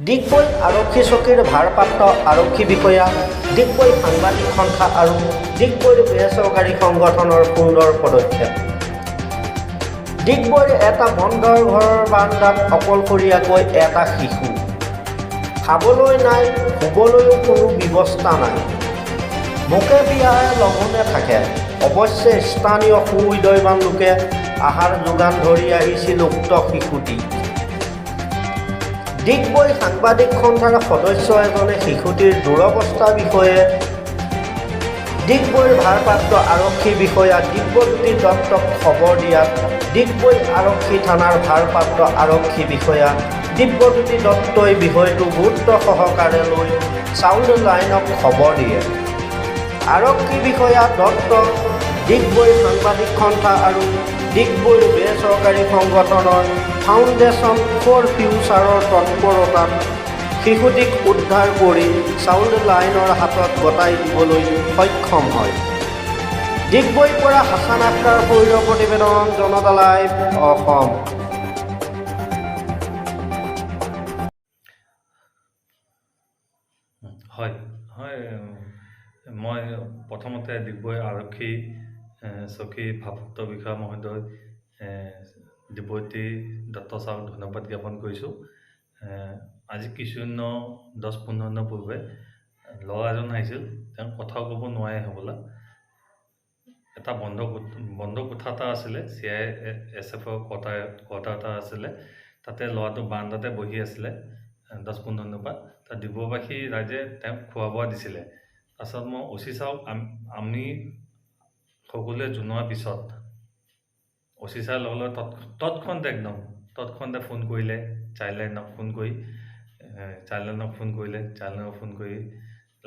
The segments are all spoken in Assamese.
ডিগবৈ আৰক্ষী চকীৰ ভাৰপ্ৰাপ্ত আৰক্ষী বিষয়া, ডিগবৈ সাংবাদিক সন্থা আৰু ডিগবৈৰ বেচৰকাৰী সংগঠনৰ সুন্দৰ পদক্ষেপ। ডিগবৈৰ এটা বন্ধৰ ঘৰৰ বাৰান্দাত অকলশৰীয়াকৈ এটা শিশু। খাবলৈ নাই, শুবলৈও কোনো ব্যৱস্থা নাই। মোকে বিয়াৰ লঘোণে থাকে। অৱশ্যে স্থানীয় সুহৃদয়বান লোকে আহাৰ যোগান ধৰি আহিছিল উক্ত শিশুটি। ডিগবৈ সাংবাদিক সন্থাৰ সদস্য এজনে শিশুটিৰ দুৰৱস্থাৰ বিষয়ে ডিগবৈৰ ভাৰপ্ৰাপ্ত আৰক্ষী বিষয়া দিব্যজ্যোতি দত্তক খবৰ দিয়াত ডিগবৈ আৰক্ষী থানাৰ ভাৰপ্ৰাপ্ত আৰক্ষী বিষয়া দিব্যজ্যোতি দত্তই বিষয়টো গুৰুত্ব সহকাৰে লৈ চাউণ্ড লাইনক খবৰ দিয়ে। আৰক্ষী বিষয়া দত্ত ডিগবৈ সাংবাদিক সন্থা আৰু ডিগবৈৰ বেচৰকাৰী সংগঠনৰ ফাউণ্ডেশ্যন ফৰ ফিউচাৰৰ তৎপৰতাত শিশুটিক উদ্ধাৰ কৰি চাউণ্ড লাইনৰ হাতত গতাই দিবলৈ সক্ষম হয়। ডিগবৈৰ পৰা হাছান আখতাৰ ফৰিদৰ প্ৰতিবেদন, জনতা লাইভ অসম। হয় হয় মই প্ৰথমতে ডিগবৈ আৰক্ষী চকী ভাৰপ্ৰাপ্ত বিষয়া মহোদয় দিব্যজ্যোতি দত্ত ছাৰক ধন্যবাদ জ্ঞাপন কৰিছোঁ। আজি কিছুদিন 10-15 দিনৰ পূৰ্বে ল'ৰা এজন আহিছিল, তেওঁ কথাও ক'ব নোৱাৰে হ'বলা। এটা বন্ধ কোঠা এটা আছিলে, CISFৰ কোৱাৰ্টাৰ এটা আছিলে, তাতে ল'ৰাটো বাৰান্দাতে বহি আছিলে 10-15 দিনৰ পৰা। তাত ডিব্ৰুবাসী ৰাইজে তেওঁক খোৱা বোৱা দিছিলে। তাৰপিছত মই OC ছাৰক আমি সকলোৱে জনোৱাৰ পিছত OC ছাৰে লগে লগে তৎক্ষণতে ফোন কৰিলে, চাইল্ড লাইনক ফোন কৰি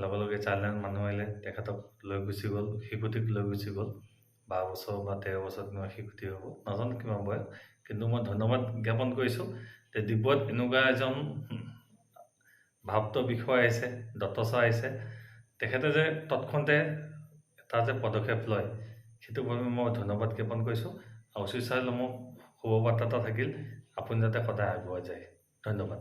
লগে লগে চাইল্ড লাইন মানুহ আহিলে, তেখেতক লৈ গুচি গ'ল, শিশুটিক লৈ গুচি গ'ল। 12 বছৰ বা 13 বছৰ কিমান শিশুটি হ'ব নাজানো কিমান বয়স, কিন্তু মই ধন্যবাদ জ্ঞাপন কৰিছোঁ যে ডিগবৈত এনেকুৱা এজন ভাৰপ্ৰাপ্ত বিষয়া আহিছে, দত্ত ছাৰ আহিছে, তেখেতে যে তৎক্ষণতে এটা যে পদক্ষেপ লয়, সেইটো বাবে মই ধন্যবাদ জ্ঞাপন কৰিছোঁ। OC ছাৰলৈ মোক শুভবাৰ্তা এটা থাকিল, আপুনি যাতে সদায় আগুৱাই যায়। ধন্যবাদ।